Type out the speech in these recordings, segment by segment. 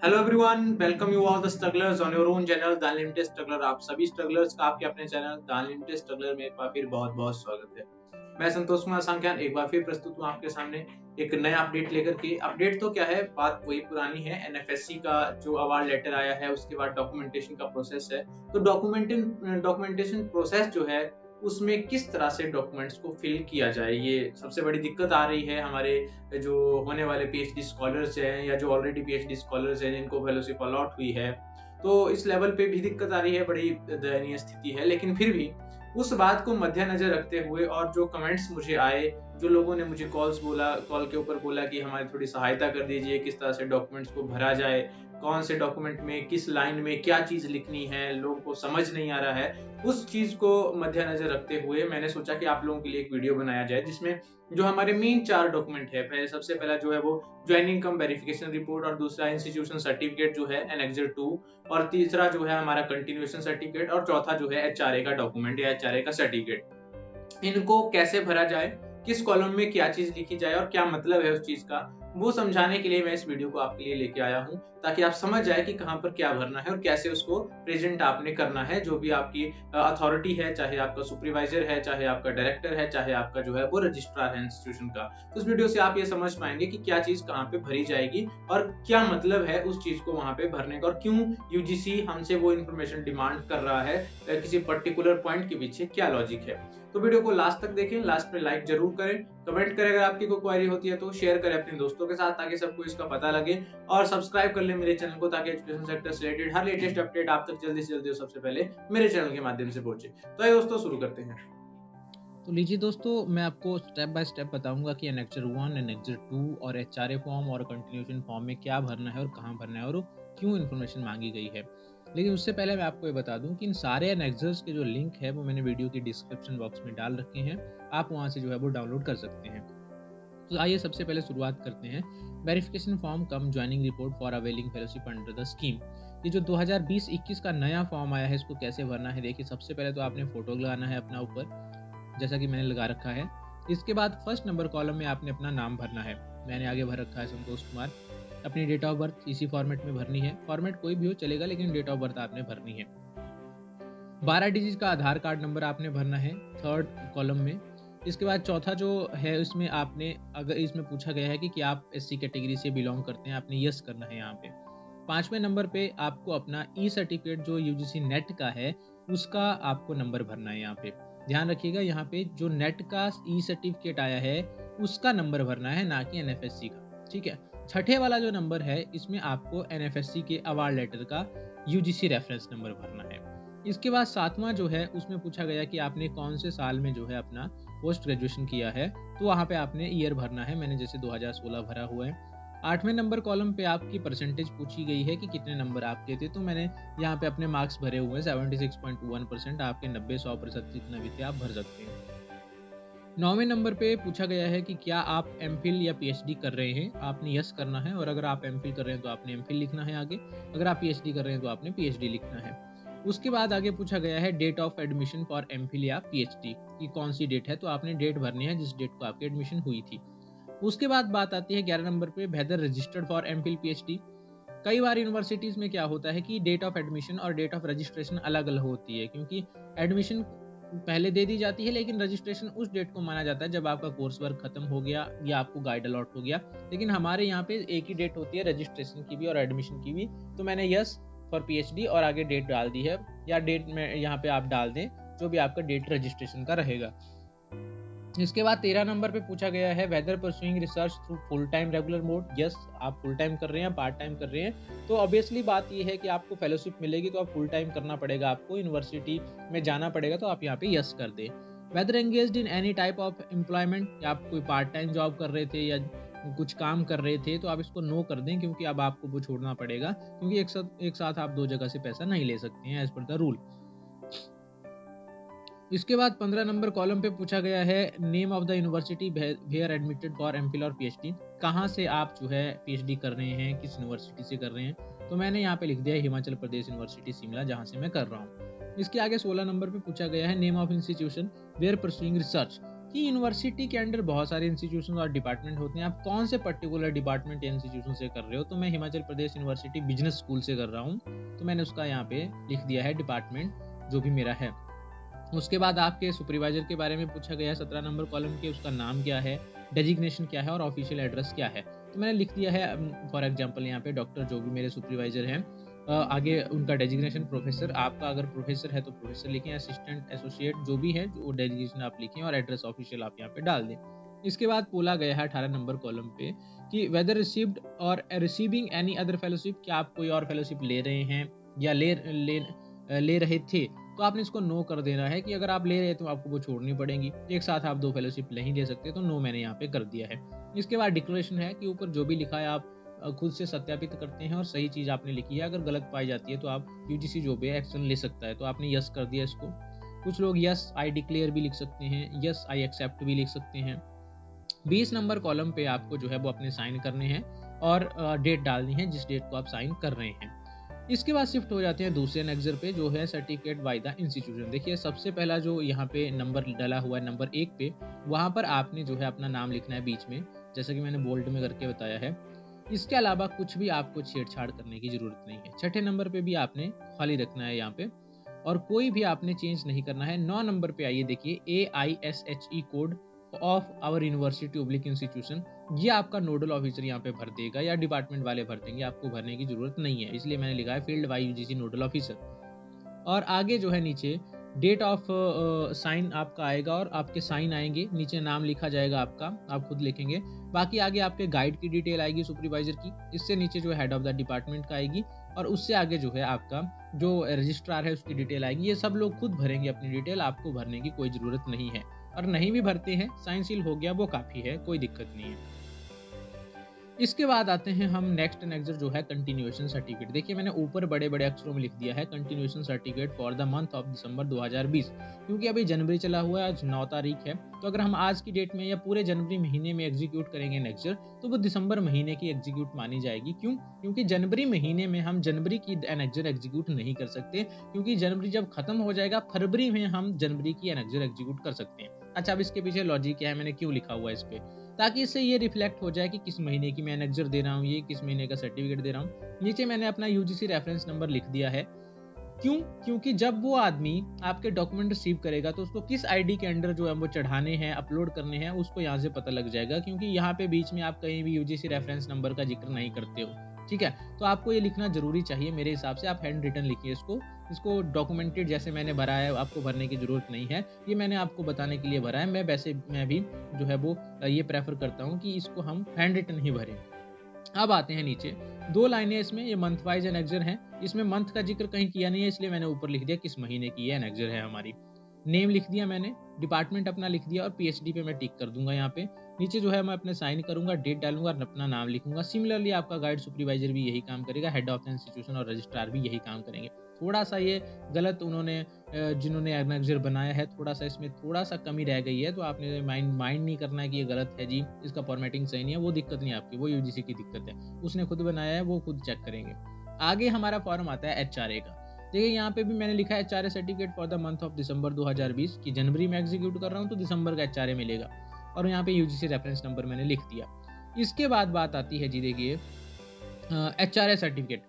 Hello everyone, welcome you all the strugglers on your own channel the unlimited struggler. आप सभी strugglers का आपके अपने चैनल द अनलिमिटेड स्ट्रगलर में एक बार फिर बहुत बहुत स्वागत है। मैं संतोष कुमार सांख्यान एक बार फिर प्रस्तुत हूँ आपके सामने एक नया अपडेट लेकर के। अपडेट तो क्या है, बात वही पुरानी है। एनएफएससी का जो अवार्ड लेटर आया है उसके बाद डॉक्यूमेंटेशन का प्रोसेस है। तो डॉक्यूमेंटेशन प्रोसेस जो है उसमें किस तरह से डॉक्यूमेंट्स को फिल किया जाए, ये सबसे बड़ी दिक्कत आ रही है हमारे जो होने वाले पीएचडी स्कॉलर्स हैं या जो ऑलरेडी पीएचडी स्कॉलर्स हैं जिनको फेलोशिप अलॉट हुई है। तो इस लेवल पे भी दिक्कत आ रही है, बड़ी दयनीय स्थिति है। लेकिन फिर भी उस बात को मद्देनजर रखते हुए और जो कमेंट्स मुझे आए, जो लोगों ने मुझे कॉल के ऊपर बोला कि हमारी थोड़ी सहायता कर दीजिए, किस तरह से डॉक्यूमेंट्स को भरा जाए, कौन से डॉक्यूमेंट में किस लाइन में क्या चीज लिखनी है, लोगों को समझ नहीं आ रहा है। उस चीज को मद्देनजर रखते हुए मैंने सोचा कि आप लोगों के लिए एक वीडियो बनाया जाए जिसमें जो हमारे मेन 4 डॉक्यूमेंट है, पहले सबसे पहला जो है वो ज्वाइनिंग कम वेरिफिकेशन रिपोर्ट, और दूसरा इंस्टीट्यूशन सर्टिफिकेट जो है एनेक्सर 2, और तीसरा जो है हमारा कंटिन्यूएशन सर्टिफिकेट, और चौथा जो है एचआरए का डॉक्यूमेंट या एचआरए का सर्टिफिकेट। इनको कैसे भरा जाए, किस कॉलम में क्या चीज लिखी जाए और क्या मतलब है उस चीज का, वो समझाने के लिए मैं इस वीडियो को आपके लिए लेके आया हूं, ताकि आप समझ जाए कि कहां पर क्या भरना है और कैसे उसको प्रेजेंट आपने करना है। जो भी आपकी अथॉरिटी है, चाहे आपका सुपरवाइजर है, चाहे आपका डायरेक्टर है, चाहे आपका जो है वो रजिस्ट्रार है इंस्टीट्यूशन का, तो इस वीडियो से आप ये समझ पाएंगे कि क्या चीज कहाँ पे भरी जाएगी और क्या मतलब है उस चीज को वहां पे भरने का, और क्यों यूजीसी हमसे वो इन्फॉर्मेशन डिमांड कर रहा है, किसी पर्टिकुलर पॉइंट के पीछे क्या लॉजिक है। तो वीडियो को लास्ट तक देखें, लास्ट में लाइक जरूर करें, कमेंट करें, अगर आपकी कोई क्वेरी होती है तो शेयर करें अपने दोस्तों के साथ ताकि सबको इसका पता लगे, और सब्सक्राइब कर लें मेरे चैनल को ताकि एजुकेशन सेक्टर से रिलेटेड हर लेटेस्ट अपडेट आप तक जल्दी से जल्दी सबसे पहले मेरे चैनल के माध्यम से पहुंचे। तो आइए दोस्तों शुरू करते हैं। तो लीजिए दोस्तों, मैं आपको स्टेप बाय स्टेप बताऊंगा कि एनेक्सर 1, एनेक्सर 2 और एचआरए फॉर्म और कंटिन्यूएशन फॉर्म में क्या भरना है और कहाँ भरना है और क्यों इन्फॉर्मेशन मांगी गई है। लेकिन उससे पहले मैं आपको ये बता दूं कि इन सारे एनेक्सर्स के जो लिंक है वो मैंने वीडियो की डिस्क्रिप्शन बॉक्स में डाल रखे हैं, आप वहाँ से जो है वो डाउनलोड कर सकते हैं। तो आइए सबसे पहले शुरुआत करते हैं। Verification form come joining report for availing fellowship under the scheme. ये जो 2020-21 का नया फॉर्म आया है, इसको कैसे भरना है। देखिए, सबसे पहले तो आपने फोटो लगाना है अपना ऊपर, जैसा कि मैंने लगा रखा है। इसके बाद फर्स्ट नंबर कॉलम में आपने अपना नाम भरना है। मैंने आगे भर रखा है संतोष कुमार। अपनी डेट ऑफ बर्थ इसी फॉर्मेट में भरनी है, फॉर्मेट कोई भी हो चलेगा, लेकिन डेट ऑफ बर्थ आपने भरनी है। 12 डिजिट का आधार कार्ड नंबर आपने भरना है थर्ड कॉलम में। इसके बाद चौथा जो है उसमें आपने, अगर इसमें पूछा गया है कि आप एससी कैटेगरी से बिलोंग करते हैं, आपने यस करना है यहाँ पे। 5वें नंबर पे आपको अपना ई सर्टिफिकेट जो यूजीसी नेट का है उसका आपको नंबर भरना है यहाँ पे। ध्यान रखिएगा, यहाँ पे जो नेट का ई सर्टिफिकेट आया है उसका नंबर भरना है, ना कि एनएफएससी का। ठीक है। छठे वाला जो नंबर है इसमें आपको एनएफएससी के अवार्ड लेटर का यूजीसी रेफरेंस नंबर भरना है। इसके बाद 7वां जो है उसमें पूछा गया कि आपने कौन से साल में जो है अपना पोस्ट ग्रेजुएशन किया है, तो वहाँ पे आपने ईयर भरना है। मैंने जैसे 2016 भरा हुआ है। 8वें नंबर कॉलम पे आपकी परसेंटेज पूछी गई है कि कितने नंबर आपके थे, तो मैंने यहाँ पे अपने मार्क्स भरे हुए हैं 76.21%। आपके 90-100% जितना भी थे आप भर सकते हैं। 9वें नंबर पे पूछा गया है कि क्या आप एमफिल या पीएचडी कर रहे हैं, आपने यस करना है, और अगर आप एमफिल कर रहे हैं तो आपने एमफिल लिखना है आगे, अगर आप पीएचडी कर रहे हैं तो आपने पीएचडी लिखना है। उसके बाद आगे पूछा गया है date of admission for MPhil या पीएचडी की कौन सी डेट है, तो आपने डेट भरनी है जिस डेट को आपकी एडमिशन हुई थी। उसके बाद बात आती है 11 नंबर पे, whether registered for MPhil PhD. कई बार यूनिवर्सिटीज में क्या होता है कि डेट ऑफ एडमिशन और डेट ऑफ रजिस्ट्रेशन अलग अलग होती है, क्योंकि एडमिशन पहले दे दी जाती है लेकिन रजिस्ट्रेशन उस डेट को माना जाता है जब आपका कोर्स वर्क खत्म हो गया या आपको गाइड अलॉट हो गया। लेकिन हमारे यहाँ पे एक ही डेट होती है रजिस्ट्रेशन की भी और एडमिशन की भी। तो मैंने यस फॉर पीएचडी और आगे डेट डाल दी है, या डेट में यहाँ पे आप डाल दें जो भी आपका डेट रजिस्ट्रेशन का रहेगा। इसके बाद 13 नंबर पे पूछा गया है whether pursuing research through full time regular mode. Yes, आप फुल टाइम कर रहे हैं, पार्ट टाइम कर रहे हैं, तो ऑब्वियसली बात ये है कि आपको फेलोशिप मिलेगी तो आप फुल टाइम करना पड़ेगा, आपको यूनिवर्सिटी में जाना पड़ेगा, तो आप यहाँ पे यस कर दें। Whether engaged in any type of employment, या आप कोई पार्ट टाइम जॉब कर रहे थे या कुछ काम कर रहे थे, तो आप इसको नो कर दें, क्योंकि अब आपको वो छोड़ना पड़ेगा, क्योंकि एक साथ आप 2 जगह से पैसा नहीं ले सकते हैं एज पर द रूल। इसके बाद 15 नंबर कॉलम पे पूछा गया है name of the university where admitted for MPhil और पीएचडी। कहाँ से आप जो है पीएचडी कर रहे हैं, किस यूनिवर्सिटी से कर रहे हैं, तो मैंने यहाँ पे लिख दिया है हिमाचल प्रदेश यूनिवर्सिटी शिमला, जहाँ से मैं कर रहा हूँ। इसके आगे 16 नंबर पे पूछा गया है name of institution where pursuing research. कि यूनिवर्सिटी के अंडर बहुत सारे इंस्टीट्यूशन और डिपार्टमेंट होते हैं, आप कौन से पर्टिकुलर डिपार्टमेंट या इंस्टीट्यूशन से कर रहे हो। तो मैं Himachal Pradesh university business school से कर रहा हूँ, तो मैंने उसका यहाँ पे लिख दिया है डिपार्टमेंट जो भी मेरा है। उसके बाद आपके सुपरवाइजर के बारे में पूछा गया है 17 नंबर कॉलम के, उसका नाम क्या है, डेजिग्नेशन क्या है और ऑफिशियल एड्रेस क्या है। तो मैंने लिख दिया है फॉर एग्जांपल यहाँ पे डॉक्टर जो भी मेरे सुपरवाइजर हैं, आगे उनका डेजिग्नेशन प्रोफेसर, आपका अगर प्रोफेसर है तो प्रोफेसर लिखें, असिस्टेंट एसोसिएट जो भी है वो डेजिग्नेशन आप लिखें और एड्रेस ऑफिशियल आप यहाँ पे डाल दें। इसके बाद बोला गया है 18 नंबर कॉलम पे कि वेदर रिसीव्ड और रिसीविंग एनी अदर फेलोशिप, क्या आप कोई और फेलोशिप ले रहे हैं या ले रहे थे। तो आपने इसको नो कर देना है कि अगर आप ले रहे हैं तो आपको वो छोड़नी पड़ेगी, एक साथ आप 2 फेलोशिप नहीं ले सकते, तो नो मैंने यहाँ पे कर दिया है। इसके बाद डिक्लेरेशन है कि ऊपर जो भी लिखा है आप खुद से सत्यापित करते हैं और सही चीज़ आपने लिखी है, अगर गलत पाई जाती है तो आप यूजीसी जो भी एक्शन ले सकता है। तो आपने यस कर दिया इसको। कुछ लोग यस आई डिक्लेयर भी लिख सकते हैं, यस आई एक्सेप्ट भी लिख सकते हैं। 20 नंबर कॉलम पे आपको जो है वो अपने साइन करने हैं और डेट डालनी है जिस डेट को आप साइन कर रहे हैं। इसके बाद शिफ्ट हो जाते हैं दूसरे एनेक्सर पे जो है सर्टिफिकेट बाय द इंस्टीट्यूशन। देखिए सबसे पहला जो यहाँ पे नंबर डला हुआ है नंबर 1 पे, वहाँ पर आपने जो है अपना नाम लिखना है बीच में, जैसा कि मैंने बोल्ड में करके बताया है। इसके अलावा कुछ भी आपको छेड़छाड़ करने की जरूरत नहीं है। 6ठे नंबर पे भी आपने खाली रखना है यहाँ पे और कोई भी आपने चेंज नहीं करना है। 9 नंबर पे आइए, देखिए AISHE code of our university oblique institution, ये आपका नोडल ऑफिसर यहाँ पे भर देगा या डिपार्टमेंट वाले भर देंगे, आपको भरने की जरूरत नहीं है, इसलिए मैंने लिखा है filled by UGC nodal officer. और आगे जो है नीचे डेट ऑफ साइन आपका आएगा और आपके साइन आएंगे, नीचे नाम लिखा जाएगा आपका, आप खुद लिखेंगे। बाकी आगे आपके गाइड की डिटेल आएगी सुपरवाइजर की, इससे नीचे जो है हेड ऑफ द डिपार्टमेंट का आएगी और उससे आगे जो है आपका जो रजिस्ट्रार है उसकी डिटेल आएगी। ये सब लोग खुद भरेंगे अपनी डिटेल, आपको भरने की कोई ज़रूरत नहीं है। और नहीं भी भरते हैं, साइन सील हो गया वो काफ़ी है, कोई दिक्कत नहीं है। इसके बाद आते हैं हम नेक्स्ट एनेक्सर जो है कंटिन्यूएशन सर्टिफिकेट। देखिए मैंने ऊपर बड़े बड़े अक्षरों में लिख दिया है continuation certificate for the month of December 2020, क्योंकि अभी जनवरी चला हुआ है, आज 9 तारीख है। तो अगर हम आज की डेट में या पूरे जनवरी महीने में एग्जीक्यूट करेंगे एनेक्सर तो वो दिसंबर महीने की एग्जीक्यूट मानी जाएगी। क्यों? क्योंकि जनवरी महीने में हम जनवरी की एनेक्सर एग्जीक्यूट नहीं कर सकते, क्योंकि जनवरी जब खत्म हो जाएगा फरवरी में हम जनवरी की एनेक्सर एग्जीक्यूट कर सकते हैं। अच्छा, अब इसके पीछे लॉजिक क्या है, मैंने क्यों लिखा हुआ है इस पे, ताकि इससे ये रिफ्लेक्ट हो जाए कि किस महीने की मैं एनेक्सर दे रहा हूँ, ये किस महीने का सर्टिफिकेट दे रहा हूँ। नीचे मैंने अपना यूजीसी रेफरेंस नंबर लिख दिया है। क्यों? क्योंकि जब वो आदमी आपके डॉक्यूमेंट रिसीव करेगा तो उसको किस आईडी के अंडर जो है वो चढ़ाने हैं, अपलोड करने हैं, उसको यहाँ से पता लग जाएगा, क्योंकि यहाँ पे बीच में आप कहीं भी यूजीसी रेफरेंस नंबर का जिक्र नहीं करते हो। ठीक है, तो आपको ये लिखना जरूरी चाहिए मेरे हिसाब से। आप हैंड रिटन लिखिए इसको डॉक्यूमेंटेड जैसे मैंने भरा है, आपको भरने की जरूरत नहीं है, ये मैंने आपको बताने के लिए भरा है। मैं भी जो है वो ये प्रेफर करता हूँ कि इसको हम हैंड रिटन ही भरें। अब आते हैं नीचे, 2 लाइनें इसमें, ये मंथ वाइज एनेक्सर है, इसमें मंथ का जिक्र कहीं किया नहीं है, इसलिए मैंने ऊपर लिख दिया किस महीने की ये एनेक्सर है हमारी। नेम लिख दिया मैंने, डिपार्टमेंट अपना लिख दिया और पीएचडी पे मैं टिक कर दूंगा। यहाँ पे नीचे जो है मैं अपने साइन करूंगा, डेट डालूंगा और अपना नाम लिखूंगा। सिमिलरली आपका गाइड सुपरवाइजर भी यही काम करेगा, हेड ऑफ द इंस्टीट्यूशन और रजिस्ट्रार भी यही काम करेंगे। थोड़ा सा ये गलत उन्होंने जिन्होंने एनेक्सर बनाया है, थोड़ा सा इसमें थोड़ा सा कमी रह गई है, तो आपने माइंड नहीं करना है कि ये गलत है जी, इसका फॉर्मेटिंग सही नहीं है, वो दिक्कत नहीं है आपकी, वो यूजीसी की दिक्कत है, उसने खुद बनाया है, वो खुद चेक करेंगे। आगे हमारा फॉर्म आता है एचआरए का। देखिए यहाँ पे भी मैंने लिखा है HRA certificate for the month of December 2020 की जनवरी में एग्जीक्यूट कर रहा हूँ तो दिसंबर का एचआरए मिलेगा, और यहाँ पे यूजीसी रेफरेंस नंबर मैंने लिख दिया। इसके बाद बात आती है जी, देखिए एचआरए सर्टिफिकेट,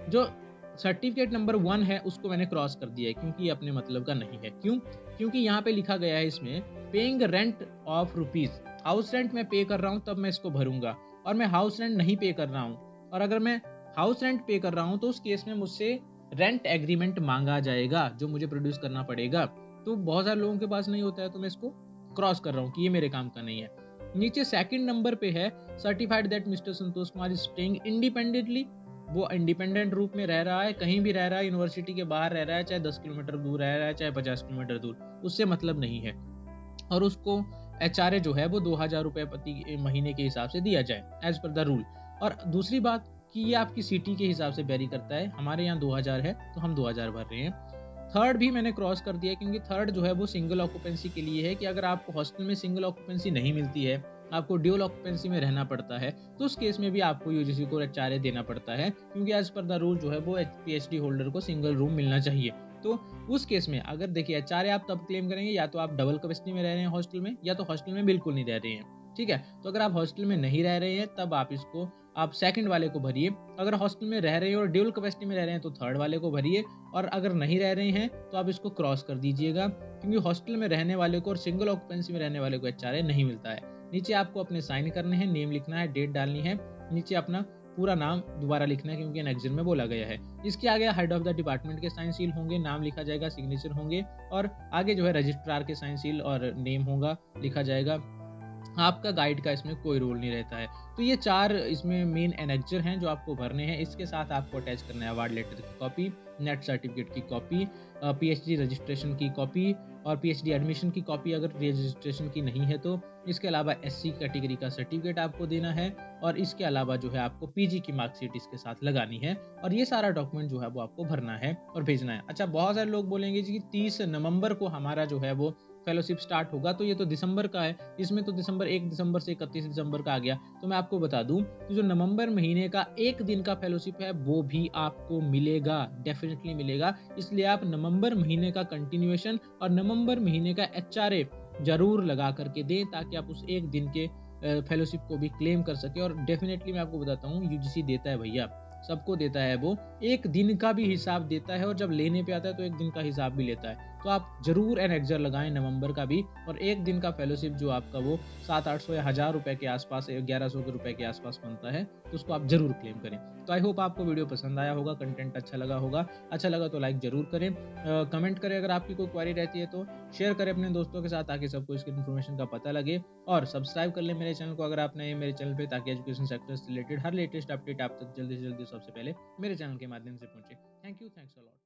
जो सर्टिफिकेट नंबर 1 है उसको मैंने क्रॉस कर दिया है, क्योंकि ये अपने मतलब का नहीं है। क्यों? क्योंकि यहाँ पे लिखा गया है इसमें paying rent of rupees, house rent मैं पे कर रहा हूँ तब मैं इसको भरूंगा, और मैं हाउस रेंट नहीं पे कर रहा हूँ, और अगर मैं हाउस रेंट पे कर रहा हूँ तो उस केस में मुझसे रेंट एग्रीमेंट मांगा जाएगा जो मुझे प्रोड्यूस करना पड़ेगा। तो बहुत सारे लोगों के पास नहीं होता है, तो मैं इसको क्रॉस कर रहा हूँ कि ये मेरे काम का नहीं है। नीचे सेकंड नंबर पे है certified that mister Santosh Kumar is staying independently, वो इंडिपेंडेंट रूप में रह रहा है, कहीं भी रह रहा है, यूनिवर्सिटी के बाहर रह रहा है, चाहे 10 किलोमीटर दूर रह रहा है, चाहे 50 किलोमीटर दूर, उससे मतलब नहीं है, और उसको एचआरए जो है वो 2000 रुपये प्रति महीने के हिसाब से दिया जाए एज पर द रूल। और दूसरी बात कि ये आपकी सिटी के हिसाब से वेरी करता है, हमारे यहाँ 2000 है तो हम 2000 भर रहे हैं। थर्ड भी मैंने क्रॉस कर दिया, क्योंकि थर्ड जो है वो सिंगल ऑक्यूपेंसी के लिए है, कि अगर आपको हॉस्टल में सिंगल ऑक्यूपेंसी नहीं मिलती है, आपको ड्यूल ऑक्यूपेंसी में रहना पड़ता है, तो उस केस में भी आपको यूजीसी को एचआरए देना पड़ता है, क्योंकि एज पर द रूल जो है वो पीएचडी होल्डर को सिंगल रूम मिलना चाहिए। तो उस केस में अगर देखिए एचआरए आप तब क्लेम करेंगे या तो आप डबल कैपेसिटी में रह रहे हैं हॉस्टल में, या तो हॉस्टल में बिल्कुल नहीं रह रहे हैं, ठीक है। तो अगर आप हॉस्टल में नहीं रह रहे हैं तब आप सेकंड वाले को भरिए। अगर हॉस्टल में रह रहे हैं और ड्यूल कैपेसिटी में रह रहे हैं तो थर्ड वाले को भरिए, और अगर नहीं रह रहे हैं तो आप इसको क्रॉस कर दीजिएगा, क्योंकि हॉस्टल में रहने वाले को और सिंगल ऑक्यूपेंसी में रहने वाले को एचआरए नहीं मिलता है। नीचे आपको अपने साइन करने हैं, नेम लिखना है, डेट डालनी है, नीचे अपना पूरा नाम दोबारा लिखना है क्योंकि एनेक्जर में बोला गया है। इसके आगे हेड ऑफ द डिपार्टमेंट के साइन सील होंगे, नाम लिखा जाएगा, सिग्नेचर होंगे, और आगे जो है रजिस्ट्रार के साइन सील और नेम होगा, लिखा जाएगा। आपका गाइड का इसमें कोई रोल नहीं रहता है। तो ये 4 इसमें मेन एनेक्जर हैं जो आपको भरने हैं। इसके साथ आपको अटैच करना है अवार्ड लेटर की कॉपी, नेट सर्टिफिकेट की कॉपी, पीएचडी रजिस्ट्रेशन की कॉपी और पीएचडी एडमिशन की कॉपी अगर रजिस्ट्रेशन की नहीं है तो। इसके अलावा एससी कैटेगरी का सर्टिफिकेट आपको देना है, और इसके अलावा जो है आपको पीजी की मार्कशीट इसके साथ लगानी है, और ये सारा डॉक्यूमेंट जो है वो आपको भरना है और भेजना है। अच्छा, बहुत सारे लोग बोलेंगे जी कि 30 नवंबर को हमारा जो है वो फेलोशिप स्टार्ट होगा, तो ये तो दिसंबर का है, इसमें तो 1 दिसंबर से 31 दिसंबर का आ गया। तो मैं आपको बता दूं कि जो नवंबर महीने का 1 दिन का फेलोशिप है वो भी आपको मिलेगा, डेफिनेटली मिलेगा। इसलिए आप नवंबर महीने का कंटिन्यूएशन और नवंबर महीने का एचआरए जरूर लगा करके दें, ताकि आप उस 1 दिन के फेलोशिप को भी क्लेम कर सके। और डेफिनेटली मैं आपको बताता हूँ, यूजीसी देता है भैया, सबको देता है, वो 1 दिन का भी हिसाब देता है, और जब लेने पे आता है तो 1 दिन का हिसाब भी लेता है। तो आप जरूर एनेक्जर लगाएं नवंबर का भी, और 1 दिन का फेलोशिप जो आपका वो 700-800 या 1000 रुपए के आसपास, 1100 रुपए के आसपास बनता है, तो उसको आप जरूर क्लेम करें। तो आई होप आपको वीडियो पसंद आया होगा, कंटेंट अच्छा लगा होगा। अच्छा लगा तो लाइक जरूर करें, कमेंट करें, अगर आपकी कोई क्वेरी रहती है तो शेयर करें अपने दोस्तों के साथ, ताकि सबको इसकी इन्फॉर्मेशन का पता लगे। और सब्सक्राइब कर लें मेरे चैनल को अगर आप नए मेरे चैनल पे, ताकि एजुकेशन सेक्टर से रिलेटेड हर लेटेस्ट अपडेट आप तक जल्दी से जल्दी सबसे पहले मेरे चैनल के माध्यम से पहुंचे। Thank you, thanks a lot.